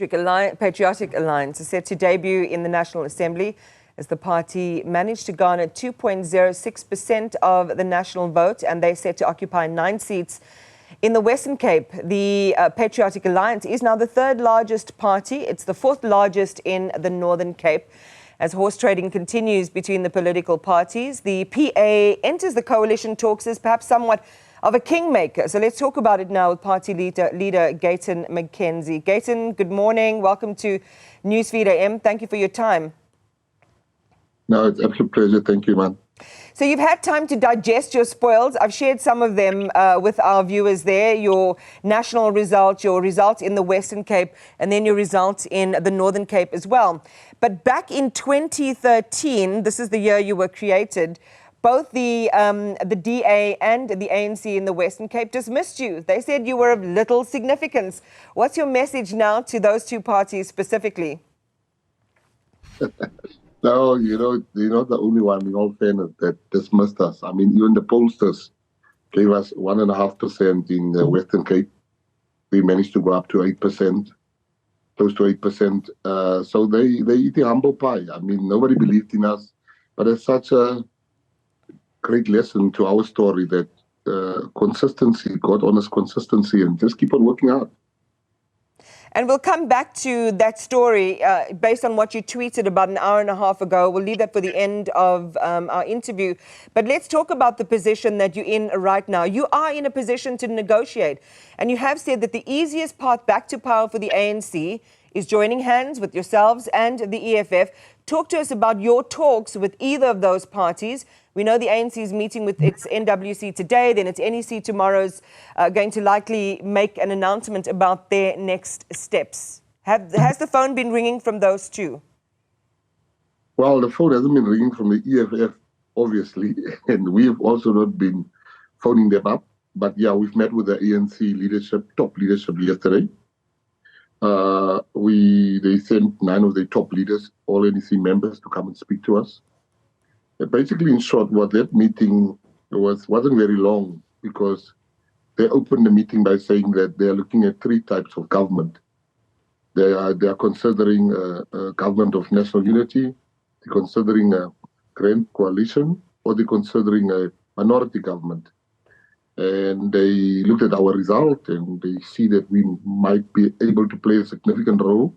Patriotic Alliance is set to debut in the National Assembly as the party managed to garner 2.06% of the national vote, and they're set to occupy 9 seats in the Western Cape. The Patriotic Alliance is now the 3rd largest party. It's the 4th largest in the Northern Cape. As horse trading continues between the political parties, the PA enters the coalition talks as perhaps somewhat of a kingmaker. So let's talk about it now with party leader Gayton McKenzie. Gayton, good morning. Welcome to Newsfeed AM. Thank you for your time. No, it's an absolute pleasure. Thank you, man. So you've had time to digest your spoils. I've shared some of them with our viewers there, your national results, your results in the Western Cape, and then your results in the Northern Cape as well. But back in 2013, this is the year you were created, both the DA and the ANC in the Western Cape dismissed you. They said you were of little significance. What's your message now to those two parties specifically? No, you're not the only one, in all fairness, that dismissed us. I mean, even the pollsters gave us 1.5% in the Western Cape. We managed to go up to 8%, close to 8%. So they eat a humble pie. I mean, nobody believed in us. But it's such a great lesson to our story that consistency, God honest consistency, and just keep on working hard. And we'll come back to that story based on what you tweeted about an hour and a half ago. We'll leave that for the end of our interview. But let's talk about the position that you're in right now. You are in a position to negotiate. And you have said that the easiest path back to power for the ANC is joining hands with yourselves and the EFF. Talk to us about your talks with either of those parties. We know the ANC is meeting with its NWC today, then its NEC tomorrow's going to likely make an announcement about their next steps. Has the phone been ringing from those two? Well, the phone hasn't been ringing from the EFF, obviously, and we've also not been phoning them up. But yeah, we've met with the ANC leadership, top leadership yesterday. They sent 9 of their top leaders, all NEC members, to come and speak to us. Basically, in short, what that meeting wasn't very long, because they opened the meeting by saying that they are looking at 3 types of government. They are considering a government of national unity, they're considering a grand coalition, or they're considering a minority government. And they looked at our result and they see that we might be able to play a significant role.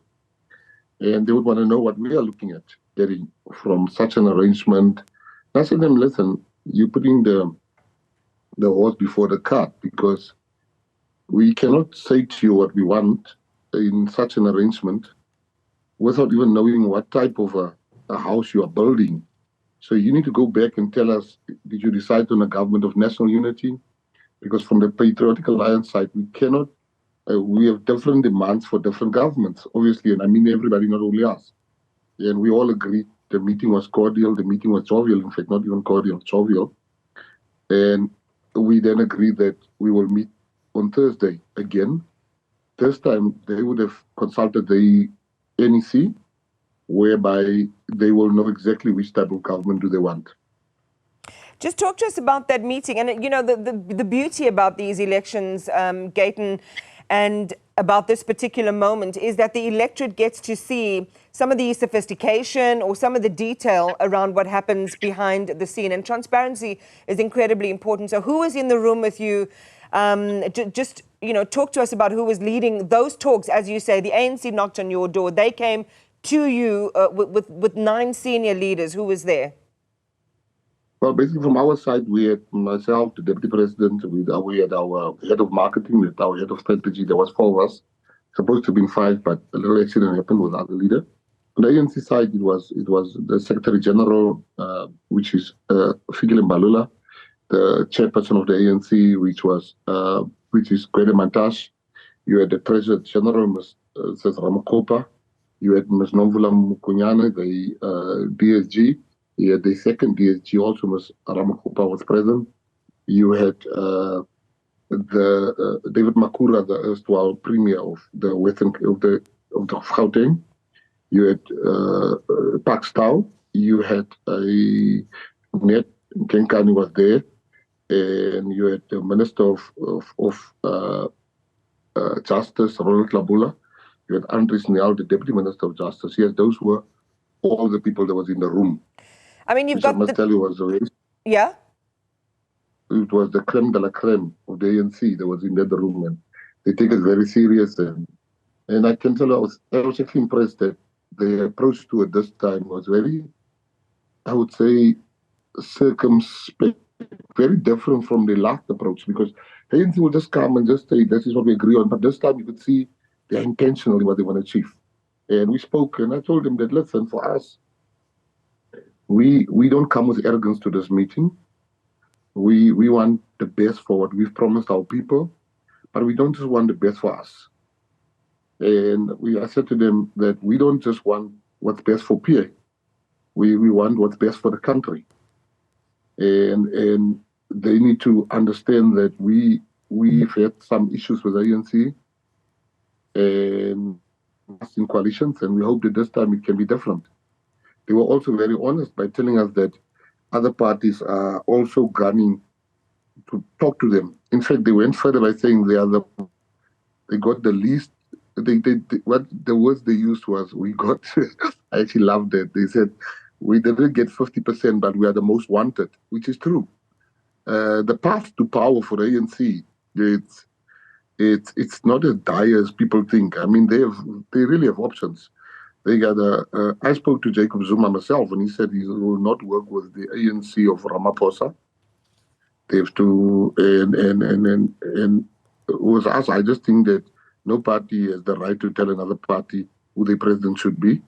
And they would want to know what we are looking at getting from such an arrangement. I said to them, listen, you're putting the horse before the cart, because we cannot say to you what we want in such an arrangement without even knowing what type of a house you are building. So you need to go back and tell us, did you decide on a government of national unity? Because from the Patriotic Alliance side, we cannot, we have different demands for different governments, obviously, and I mean everybody, not only us. And we all agreed the meeting was cordial, the meeting was jovial, in fact, not even cordial, jovial. And we then agreed that we will meet on Thursday again. This time, they would have consulted the NEC, whereby they will know exactly which type of government do they want. Just talk to us about that meeting. And, you know, the beauty about these elections, Gayton, and about this particular moment is that the electorate gets to see some of the sophistication or some of the detail around what happens behind the scene. And transparency is incredibly important. So who was in the room with you? Just, you know, talk to us about who was leading those talks. As you say, the ANC knocked on your door. They came to you with 9 senior leaders. Who was there? Well, basically from our side, we had myself, the deputy president, we had our head of marketing, we had our head of strategy. There was 4 of us, supposed to have been 5, but a little accident happened with other leader. On the ANC side, it was the Secretary General, which is Fikile Mbalula, the chairperson of the ANC, which is Gayton McKenzie. You had the Treasurer General, Ms. Ramakopa. You had Ms. Nomvula Mukunyane, the DSG. You had the second DSG also, Ms. Ramakopa was present. You had the David Makura, the erstwhile premier of the Western of Gauteng. You had Pakstow. You had a Net Kenkani was there, and you had the Minister of Justice, Ronald Labula. You had Andre Snell, the Deputy Minister of Justice. Yes, those were all the people that was in the room. I mean, you've Which I got must tell you was yeah. it was the creme de la creme of the ANC that was in that room, and they take it very serious. And I can tell you, I was actually impressed that the approach to it this time was very, I would say, circumspect, very different from the last approach, because the ANC will just come and just say, this is what we agree on. But this time you could see they're intentionally what they want to achieve. And we spoke, and I told them that, listen, for us, we don't come with arrogance to this meeting. We want the best for what we've promised our people, but we don't just want the best for us. And I said to them that we don't just want what's best for PA. We want what's best for the country. And they need to understand that we've had some issues with ANC and in coalitions, and we hope that this time it can be different. They were also very honest by telling us that other parties are also gunning to talk to them. In fact, they went further by saying they got the least. What the words they used was, we got. I actually loved it. They said, we didn't get 50%, but we are the most wanted, which is true. The path to power for the ANC, it's not as dire as people think. I mean, they really have options. They got I spoke to Jacob Zuma myself, and he said he will not work with the ANC of Ramaphosa. They have to, and with us, I just think that no party has the right to tell another party who the president should be.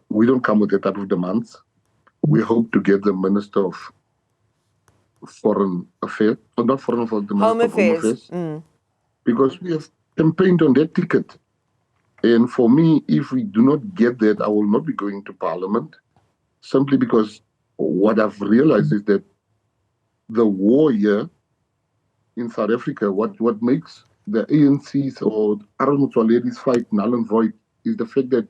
We don't come with that type of demands. We hope to get the Minister of Foreign Affairs, or not Foreign Affairs, the Minister of Home Affairs, because we have campaigned on that ticket. And for me, if we do not get that, I will not be going to Parliament, simply because what I've realized is that the war here in South Africa, what makes the ANC's or Arnold Motsoaledi's fight null and void is the fact that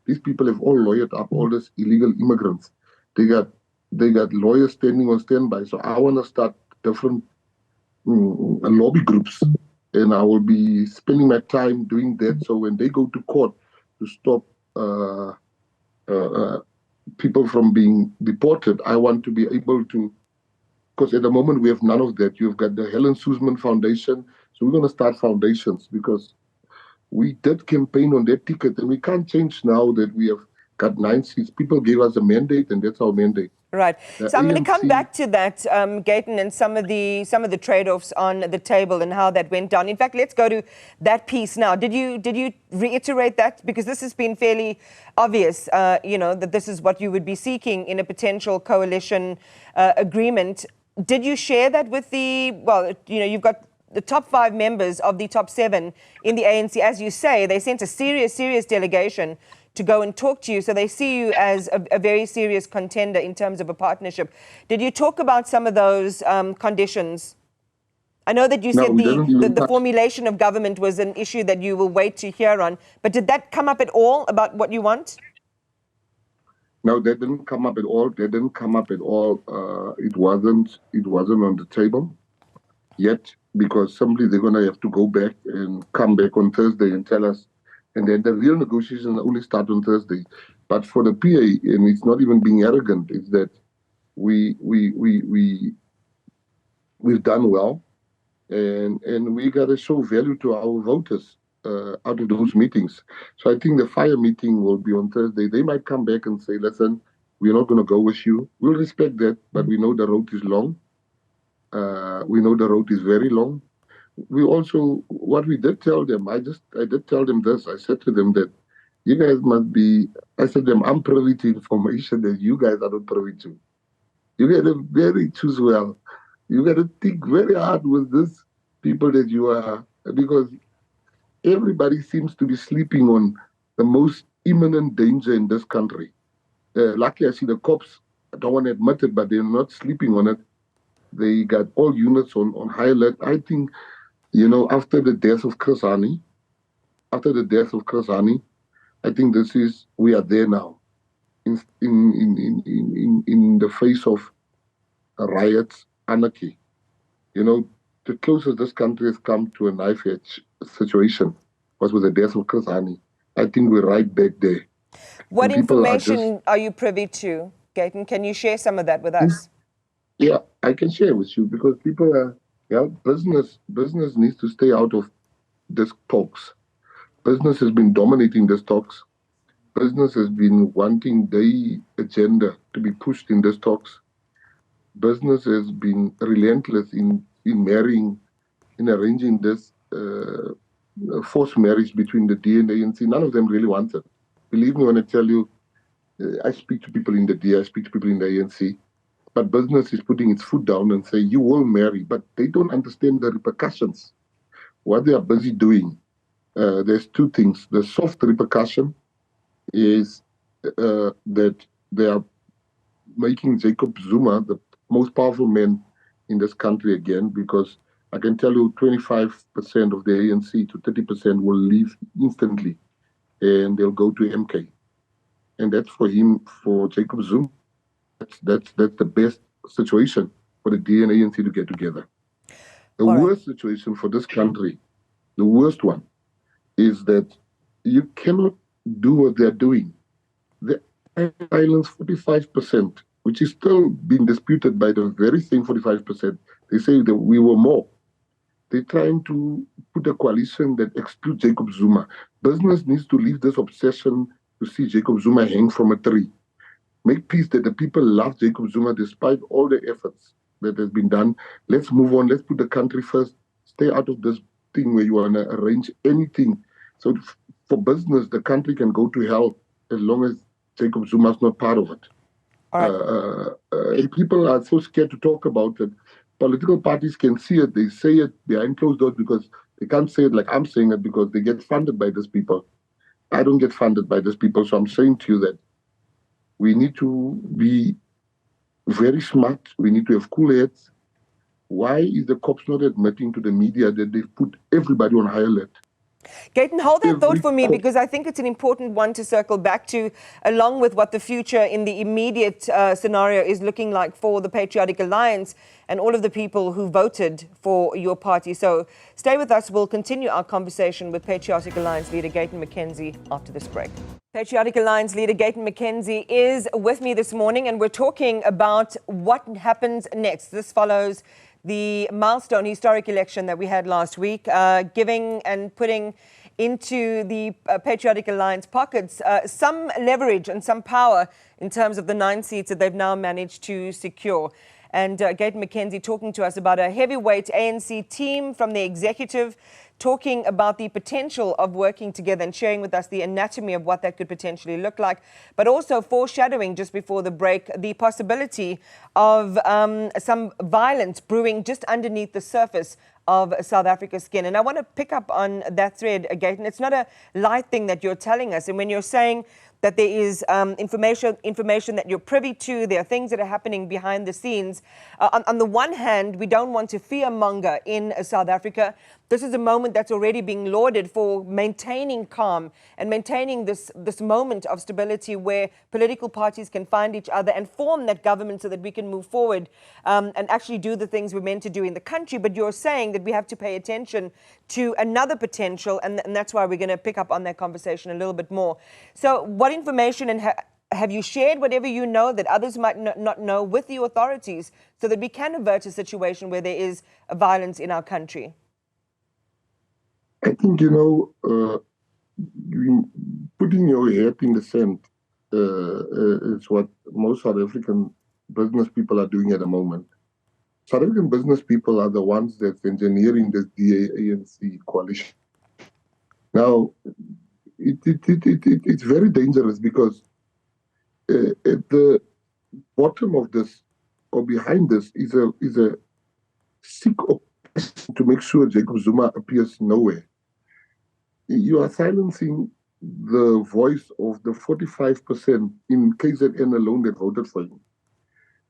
these people have all lawyered up all these illegal immigrants. They got lawyers standing on standby. So I want to start different lobby groups, and I will be spending my time doing that. So when they go to court to stop people from being deported, I want to be able to, because at the moment we have none of that. You've got the Helen Suzman Foundation. So we're going to start foundations, because we did campaign on that ticket, and we can't change now that we have got 9 seats. People gave us a mandate, and that's our mandate. Right. So I'm going to come back to that, Gayton, and some of the trade-offs on the table and how that went down. In fact, let's go to that piece now. Did you reiterate that? Because this has been fairly obvious, that this is what you would be seeking in a potential coalition agreement. Did you share that with you've got the top 5 members of the top 7 in the ANC. As you say, they sent a serious delegation to go and talk to you. So they see you as a very serious contender in terms of a partnership. Did you talk about some of those conditions? I know that you said the formulation of government was an issue that you will wait to hear on, but did that come up at all about what you want? No, that didn't come up at all. It wasn't on the table yet, because simply they're going to have to go back and come back on Thursday and tell us. And then the real negotiations only start on Thursday. But for the PA, and it's not even being arrogant, it's that we've done well, and we got to show value to our voters out of those meetings. So I think the fire meeting will be on Thursday. They might come back and say, listen, we're not going to go with you. We'll respect that, but we know the road is long. We know the road is very long. We also, what we did tell them, I did tell them this. I said to them that you guys must be, I said to them, I'm privy to information that you guys are not privy to. You got to very choose well. You got to think very hard with these people that you are, because everybody seems to be sleeping on the most imminent danger in this country. Luckily, I see the cops, I don't want to admit it, but they're not sleeping on it. They got all units on high alert. I think, after the death of Chris Hani, I think we are there now. In the face of riots, anarchy. The closest this country has come to a knife edge situation. was with the death of Chris Hani. I think we're right back there. What And people information are you privy to, Gayton? Can you share some of that with us? Yeah, I can share with you because people are, business needs to stay out of these talks. Business has been dominating these talks. Business has been wanting their agenda to be pushed in these talks. Business has been relentless in marrying, in arranging this forced marriage between the DA and the ANC. None of them really want it. Believe me when I tell you, I speak to people in the DA, I speak to people in the ANC, but business is putting its foot down and say, you will marry, but they don't understand the repercussions. What they are busy doing, there's two things. The soft repercussion is that they are making Jacob Zuma the most powerful man in this country again, because I can tell you 25% of the ANC to 30% will leave instantly and they'll go to MK. And that's for him, for Jacob Zuma, that's the best situation for the DA and ANC to get together. The worst situation for this country, the worst one, is that you cannot do what they're doing. The islands 45%, which is still being disputed by the very same 45%. They say that we were more. They're trying to put a coalition that excludes Jacob Zuma. Business needs to leave this obsession to see Jacob Zuma hang from a tree. Make peace that the people love Jacob Zuma despite all the efforts that has been done. Let's move on. Let's put the country first. Stay out of this thing where you want to arrange anything. So for business, the country can go to hell as long as Jacob Zuma is not part of it. And people are so scared to talk about it. Political parties can see it. They say it behind closed doors because they can't say it like I'm saying it because they get funded by these people. I don't get funded by these people. So I'm saying to you that we need to be very smart. We need to have cool heads. Why is the cops not admitting to the media that they've put everybody on high alert? Gayton, hold that thought for me because I think it's an important one to circle back to, along with what the future in the immediate scenario is looking like for the Patriotic Alliance and all of the people who voted for your party. So stay with us. We'll continue our conversation with Patriotic Alliance leader Gayton McKenzie after this break. Patriotic Alliance leader Gayton McKenzie is with me this morning, and we're talking about what happens next. This follows the milestone historic election that we had last week, giving and putting into the Patriotic Alliance pockets some leverage and some power in terms of the 9 seats that they've now managed to secure. And Gayton McKenzie talking to us about a heavyweight ANC team from the executive, talking about the potential of working together and sharing with us the anatomy of what that could potentially look like, but also foreshadowing just before the break the possibility of some violence brewing just underneath the surface of South Africa's skin. And I want to pick up on that thread, Gayton. It's not a light thing that you're telling us. And when you're saying that there is information that you're privy to, there are things that are happening behind the scenes. On the one hand, we don't want to fearmonger in South Africa. This is a moment that's already being lauded for maintaining calm and maintaining this moment of stability where political parties can find each other and form that government so that we can move forward and actually do the things we're meant to do in the country. But you're saying that we have to pay attention to another potential, and that's why we're going to pick up on that conversation a little bit more. So what information and have you shared whatever you know that others might not know with the authorities so that we can avert a situation where there is violence in our country? I think, putting your head in the sand is what most South African business people are doing at the moment. South African business people are the ones that's engineering this DA-ANC coalition. Now, it's very dangerous because at the bottom of this or behind this is a sick obsession to make sure Jacob Zuma appears nowhere. You are silencing the voice of the 45% in KZN alone that voted for him.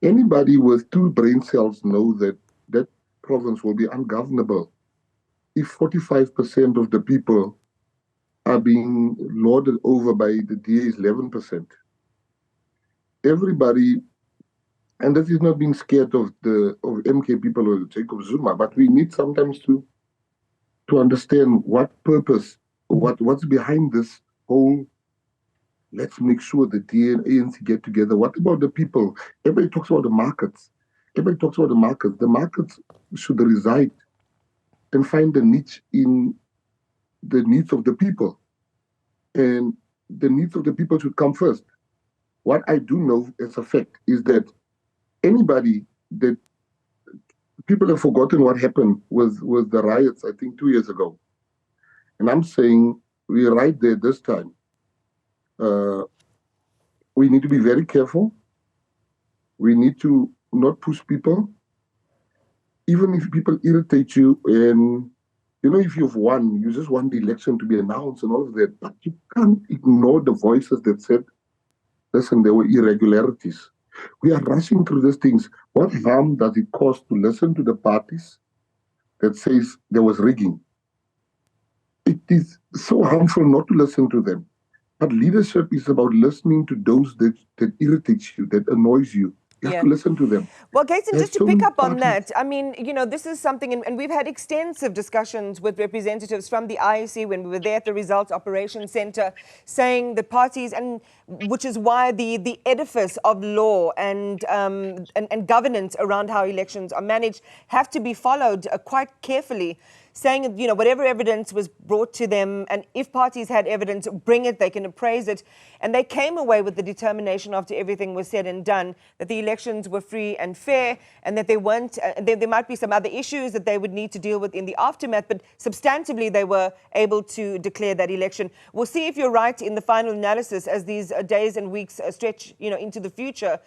Anybody with 2 brain cells know that that province will be ungovernable if 45% of the people are being lorded over by the DA's 11%. Everybody, and this is not being scared of MK people or Jacob Zuma, but we need sometimes to understand what purpose what's behind this whole, let's make sure the DA and ANC get together. What about the people? Everybody talks about the markets. Everybody talks about the markets. The markets should reside and find a niche in the needs of the people. And the needs of the people should come first. What I do know as a fact is that people have forgotten what happened with the riots, I think 2 years ago. And I'm saying we're right there this time. We need to be very careful. We need to not push people. Even if people irritate you, and if you've won, you just want the election to be announced and all of that, but you can't ignore the voices that said, listen, there were irregularities. We are rushing through these things. What harm does it cost to listen to the parties that says there was rigging? It is so harmful not to listen to them. But leadership is about listening to those that irritates you, that annoys you. You have to listen to them. Well, Gayton, just to pick up on that, I mean, this is something, and we've had extensive discussions with representatives from the IEC when we were there at the Results Operations Center, saying the parties, and which is why the edifice of law and governance around how elections are managed have to be followed quite carefully, saying, whatever evidence was brought to them, and if parties had evidence, bring it, they can appraise it. And they came away with the determination after everything was said and done that the elections were free and fair, and that they weren't, there might be some other issues that they would need to deal with in the aftermath, but substantively they were able to declare that election. We'll see if you're right in the final analysis as these days and weeks stretch, into the future,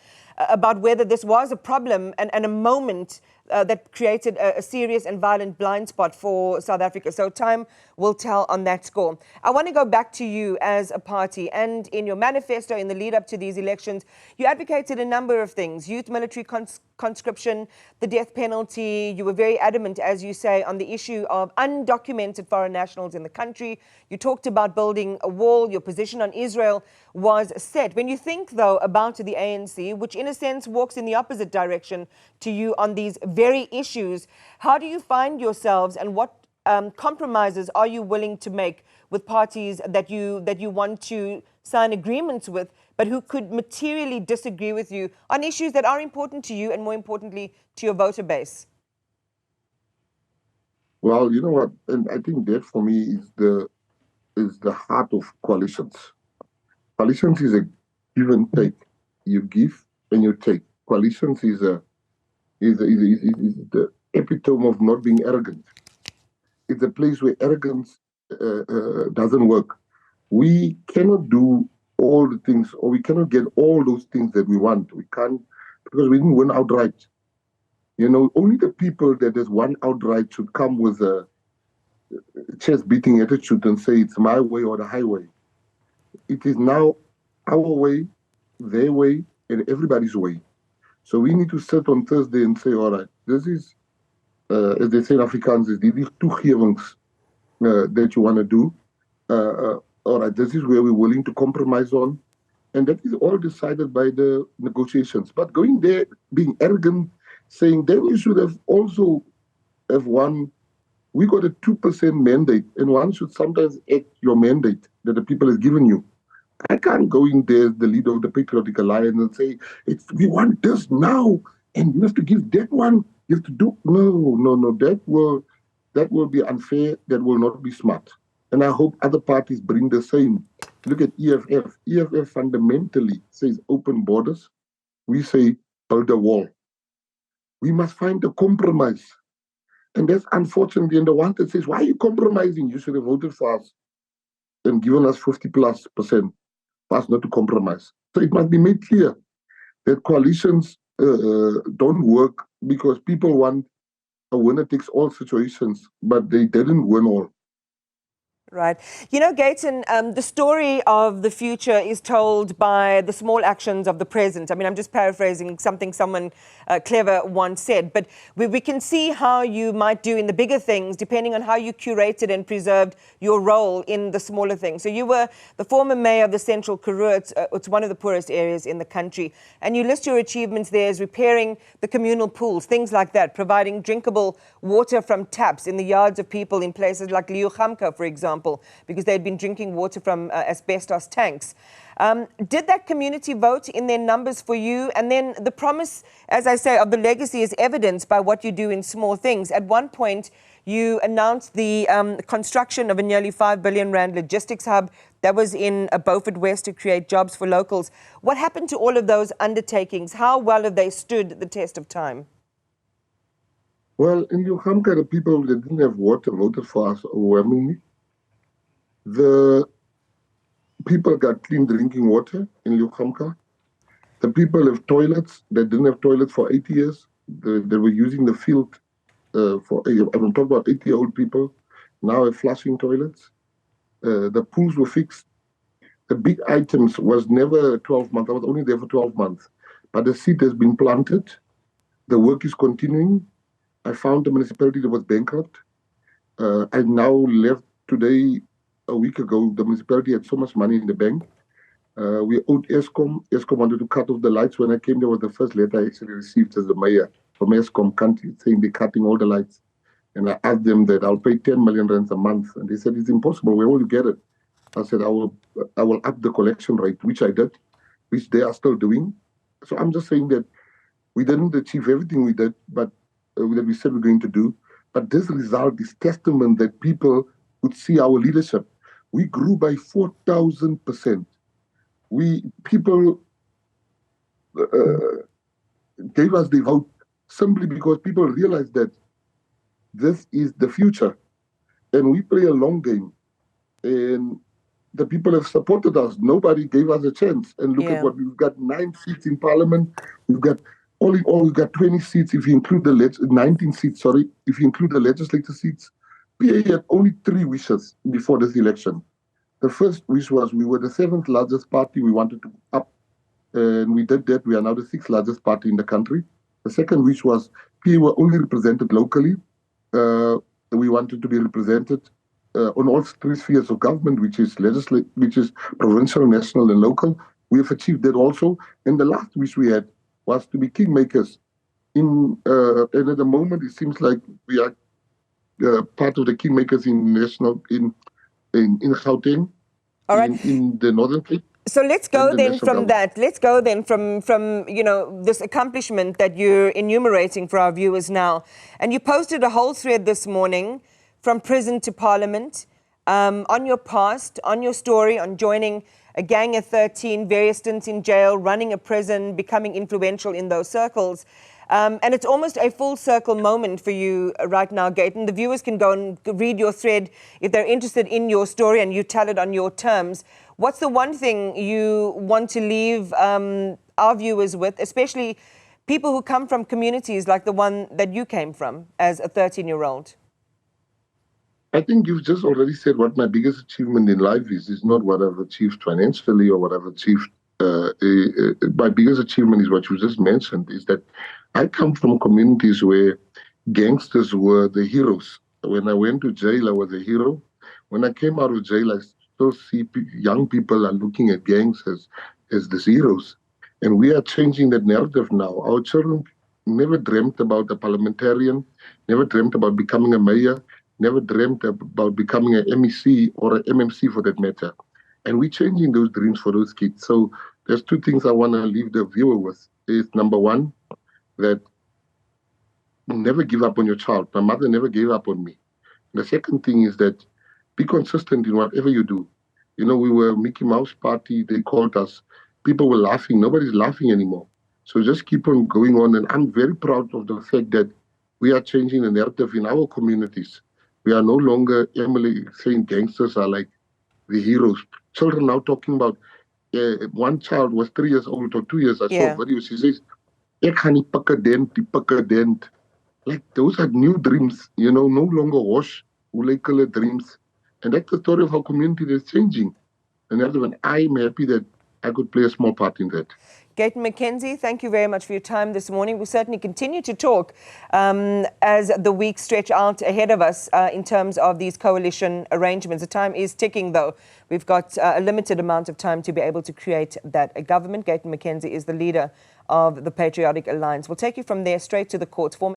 about whether this was a problem and a moment that created a serious and violent blind spot for South Africa. So time will tell on that score. I want to go back to you as a party, and in your manifesto in the lead up to these elections, you advocated a number of things: youth military conscription, the death penalty. You were very adamant, as you say, on the issue of undocumented foreign nationals in the country. You talked about building a wall. Your position on Israel was set. When you think, though, about the ANC, which in a sense walks in the opposite direction to you on these very issues, how do you find yourselves, and what compromises are you willing to make with parties that you want to sign agreements with, but who could materially disagree with you on issues that are important to you and, more importantly, to your voter base? Well, you know what, and I think that for me is the heart of coalitions. Coalitions is a give and take. You give and you take. Coalitions is the epitome of not being arrogant. It's a place where arrogance doesn't work. We cannot do all the things, or we cannot get all those things that we want. We can't, because we didn't win outright. Only the people that has won outright should come with a chest-beating attitude and say it's my way or the highway. It is now our way, their way, and everybody's way. So we need to sit on Thursday and say, all right, this is, as they say in Afrikaans, is these toegewings that you want to do. All right, this is where we're willing to compromise on. And that is all decided by the negotiations. But going there, being arrogant, saying then you should have also have won. We got a 2% mandate, and one should sometimes act your mandate that the people has given you. I can't go in there as the leader of the Patriotic Alliance and say, we want this now, and you have to give that one. You have to do no. That will be unfair. That will not be smart. And I hope other parties bring the same. Look at EFF. EFF fundamentally says open borders. We say build a wall. We must find a compromise. And that's unfortunately, and the one that says, why are you compromising? You should have voted for us and given us 50+% for us not to compromise. So it must be made clear that coalitions don't work because people want a winner takes all situations, but they didn't win all. Right. Gayton, the story of the future is told by the small actions of the present. I mean, I'm just paraphrasing something someone clever once said, but we can see how you might do in the bigger things depending on how you curated and preserved your role in the smaller things. So you were the former mayor of the Central Karoo. It's one of the poorest areas in the country. And you list your achievements there as repairing the communal pools, things like that, providing drinkable water from taps in the yards of people in places like Liuchamka, for example. example, because they'd been drinking water from asbestos tanks. Did that community vote in their numbers for you? And then the promise, as I say, of the legacy is evidenced by what you do in small things. At one point, you announced the construction of a nearly 5 billion rand logistics hub that was in Beaufort West to create jobs for locals. What happened to all of those undertakings? How well have they stood the test of time? Well, in Luhamka, the people that didn't have water voted for us overwhelmingly. The people got clean drinking water in Luhamka. The people have toilets that didn't have toilets for 80 years. They were using the field I'm talking about 80-year-old people now have flushing toilets. The pools were fixed. The big items was never 12 months. I was only there for 12 months. But the seed has been planted. The work is continuing. I found the municipality that was bankrupt. I now left today, a week ago. The municipality had so much money in the bank. We owed Eskom. Eskom wanted to cut off the lights. When I came there was the first letter I actually received as the mayor from Eskom country saying they're cutting all the lights. And I asked them that I'll pay 10 million rands a month. And they said, it's impossible. Where will you get it? I said, I will up the collection rate, which I did, which they are still doing. So I'm just saying that we didn't achieve everything we did, but that we said we're going to do. But this result is testament that people would see our leadership. We grew by 4,000%. People gave us the vote simply because people realized that this is the future. And we play a long game. And the people have supported us. Nobody gave us a chance. And look at what we've got: 9 seats in parliament. We've got, all in all, we've got 20 seats if you include 19 seats, sorry, if you include the legislative seats. PA had only 3 wishes before this election. The first wish was we were the 7th largest party. We wanted to up, and we did that. We are now the 6th largest party in the country. The second wish was PA were only represented locally. We wanted to be represented on all 3 spheres of government, which is provincial, national, and local. We have achieved that also. And the last wish we had was to be kingmakers. And at the moment, it seems like we are part of the kingmakers in Gauteng, all right, in the Northern Cape. So let's go then from that. Let's go then from this accomplishment that you're enumerating for our viewers now. And you posted a whole thread this morning, from prison to parliament, on your past, on your story, on joining a gang of 13, various stints in jail, running a prison, becoming influential in those circles. And it's almost a full circle moment for you right now, Gayton. The viewers can go and read your thread if they're interested in your story and you tell it on your terms. What's the one thing you want to leave our viewers with, especially people who come from communities like the one that you came from as a 13-year-old? I think you've just already said what my biggest achievement in life is. It's not what I've achieved financially or what I've achieved. My biggest achievement is what you just mentioned, is that I come from communities where gangsters were the heroes. When I went to jail, I was a hero. When I came out of jail, I still see young people are looking at gangs as these heroes. And we are changing that narrative now. Our children never dreamt about a parliamentarian, never dreamt about becoming a mayor, never dreamt about becoming an MEC or an MMC for that matter. And we're changing those dreams for those kids. So there's 2 things I want to leave the viewer with. Is number 1, that never give up on your child. My mother never gave up on me. The second thing is that be consistent in whatever you do. You know, we were Mickey Mouse party. They called us. People were laughing. Nobody's laughing anymore. So just keep on going on. And I'm very proud of the fact that we are changing the narrative in our communities. We are no longer saying gangsters are like the heroes. Children now talking about, one child was 3 years old or 2 years. I saw a video. She says, "Ek gaan die pikke dent." Like, those are new dreams, you know, no longer wash, color dreams. And that's the story of how community is changing. And I'm happy that I could play a small part in that. Gayton McKenzie, thank you very much for your time this morning. We'll certainly continue to talk as the weeks stretch out ahead of us in terms of these coalition arrangements. The time is ticking, though. We've got a limited amount of time to be able to create that government. Gayton McKenzie is the leader of the Patriotic Alliance. We'll take you from there straight to the courts.